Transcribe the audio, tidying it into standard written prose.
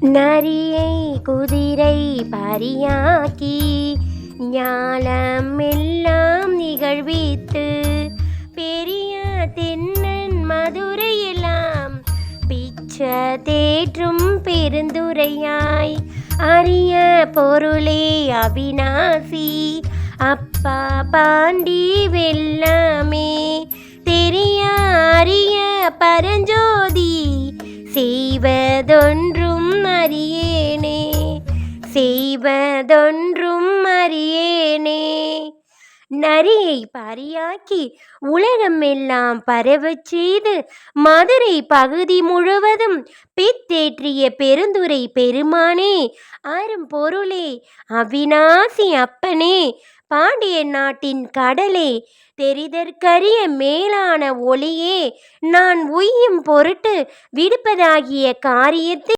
நரியை குதிரை பரியாக்கி ஞாலம் எல்லாம் நிகழ்வித்து பெரிய தென்னன் மதுரையெல்லாம் பிச்ச தேற்றும் பெருந்துரையாய் அரிய பொருளே அவிநாசி அப்பா பாண்டி வெல்லமே தெரிய அரிய பரஞ்சோதி செய்வதொன்றும் அறியேனே செய்வதொன்றும் அறியேனே. நரியை பரியாக்கி உலகம் எல்லாம் பரவச் செய்து மதுரை பகுதி முழுவதும் பித்தேற்றிய பெருந்துரை பெருமானே, அரும்பொருளே, அவிநாசி அப்பனே, பாண்டிய நாட்டின் கடலே, தெரிதற்கரிய மேலான ஒளியே, நான் உய்யும் பொருட்டு விடுப்பதாகிய காரியத்தை